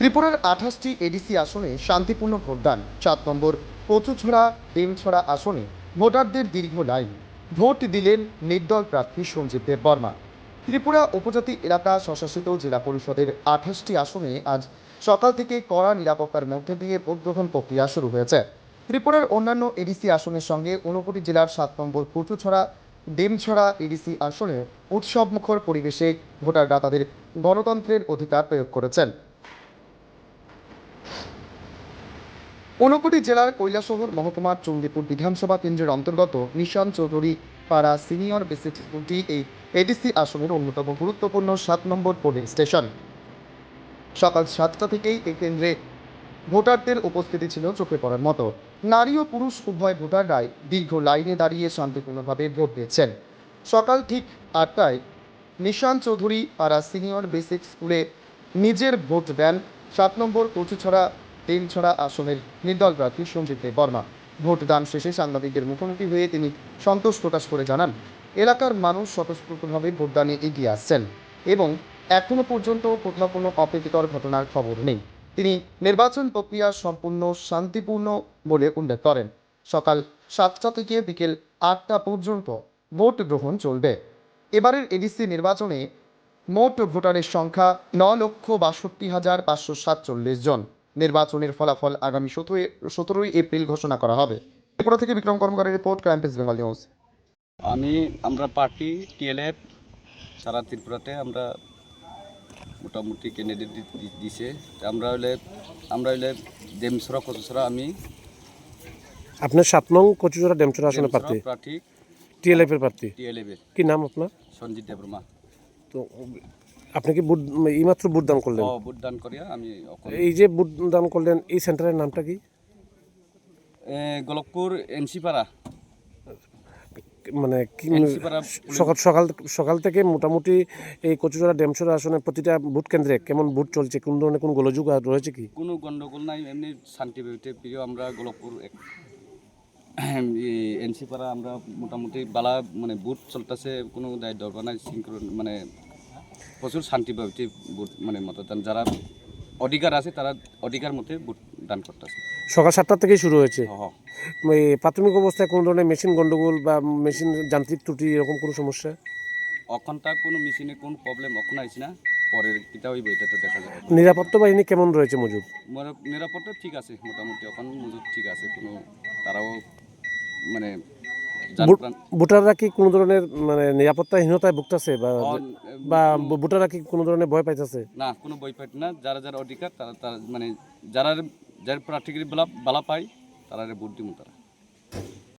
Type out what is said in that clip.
ত্রিপুরার 28টি এডিসি আসনে শান্তিপূর্ণ ভোটদান। 7 নম্বর কচুছড়া ডিমছড়া আসনে ভোটারদের দীর্ঘ লাইন। ভোট দিলেন নির্দল প্রার্থী সঞ্জীব দেব বর্মা। ত্রিপুরা উপজাতি এলাকা স্বশাসিত জেলা পরিষদের 28টি আসনে আজ সকাল থেকে কড়া নিরাপত্তার মধ্যে দিয়ে ভোট গ্রহণ প্রক্রিয়া শুরু হয়েছে। ত্রিপুরার অন্যান্য এডিসি আসনের সঙ্গে ঊনকোটি জেলার 7 নম্বর কচুছড়া ডিমছড়া এডিসি আসনে উৎসবমুখর পরিবেশে ভোটাররা তাদের গণতন্ত্রের অধিকার প্রয়োগ করেছেন। ঊনকোটি জেলার কৈলাসহর মহকুমার চণ্ডীপুর বিধানসভা কেন্দ্রের অন্তর্গত নিশান চৌধুরী পাড়া সিনিয়র বেসিক স্কুলটি এই এডিসি আসনের অন্যতম গুরুত্বপূর্ণ 7 নম্বর পোলিং স্টেশন। সকাল 7টা থেকেই এই কেন্দ্রে ভোটারদের উপস্থিতি ছিল চোখে পড়ার মতো। নারী ও পুরুষ উভয় ভোটাররাই দীর্ঘ লাইনে দাঁড়িয়ে শান্তিপূর্ণভাবে ভোট দিয়েছেন। সকাল ঠিক 8টায় নিশান চৌধুরী পাড়া সিনিয়র বেসিক স্কুলে নিজের ভোট দেন 7 নম্বর কচুছড়া তেলছড়া আসনের নির্দল প্রার্থী সঞ্জীব দেব বর্মা। ভোটদান শেষে সাংবাদিকদের মুখোমুখি হয়ে তিনি সন্তোষ প্রকাশ করে জানান, এলাকার মানুষ স্বতঃস্ফূর্তভাবে ভোটদানে এগিয়ে আসছেন এবং এখনো পর্যন্ত কোথাও কোনো অপ্রীতিকর ঘটনার খবর নেই। তিনি নির্বাচন প্রক্রিয়া সম্পূর্ণ শান্তিপূর্ণ বলে উল্লেখ করেন। সকাল 7টা থেকে বিকেল 8টা পর্যন্ত ভোট গ্রহণ চলবে। এবারের এডিসি নির্বাচনে মোট ভোটারের সংখ্যা 9,62,547 জন। নির্বাচনের ফলাফল আগামী 17ই এপ্রিল ঘোষণা করা হবে। ত্রিপুরা থেকে বিক্রম কর্মকারের report, crime press Bengal news. আমরা পার্টি টিএলএফ সারা ত্রিপুরাতে আমরা মোটামুটি ক্যান্ডিডেট দিছে। আমরা হইলে ডেমছড়া কচুছড়া আমি আপনার 7 নং কচুছড়া ডেমছড়া আসনে প্রার্থী টিএলএফ এর প্রার্থী। টিএলএফ এর কি নাম আপনার? সঞ্জিত দেববর্মা। তো আপনি কি এইমাত্র ভোট দান করলেন? ভোট দান করিয়া আমি এই যে ভোট দান করলেন, এই সেন্টারের নামটা কি? গোলকপুর এনসিপাড়া। মানে কি সকাল থেকে মোটামুটি এই কচুছড়া ডেমছড়া আসনে প্রতিটা ভোট কেন্দ্রে কেমন ভোট চলছে? কোন ধরনের কোন গোলযোগ রয়েছে কি? কোনো গন্ডগোল নাই, এমনি শান্তিভাবে প্রিয়। আমরা গোলকপুর এনসিপাড়া আমরা মোটামুটি বালা মানে ভোট চলতেছে, কোনো দায় দরকার নাই। মানে প্রচুর শান্তিভাবে ভোট মানে মতদান যারা অধিকার আছে তারা অধিকার মতে ভোট দান করতেছে। সকাল 7টা থেকেই শুরু হয়েছে। প্রাথমিক অবস্থায় কোনো ধরনের মেশিন গন্ডগোল বা মেশিন যান্ত্রিক ত্রুটি এরকম কোনো সমস্যা? অখনটা কোনো মেশিনে কোনো প্রবলেম এখন আইছে না, পরের কিটা হইব এটা তো দেখা যাবে। নিরাপত্তা বাহিনী কেমন রয়েছে মজুদ? নিরাপত্তা ঠিক আছে, মোটামুটি এখন মজুদ ঠিক আছে। কোনো তারাও মানে ভোটাররা কি কোনো ধরনের মানে নিরাপত্তাহীনতায় ভুগতেছে বা ভোটাররা কি কোনো ধরনের ভয় পাইতেছে? না, কোনো ভয় পাইতে না। যারা অধিকার তারা মানে যারা প্রার্থীকে বালা পায় তারা ভোট দিব তারা।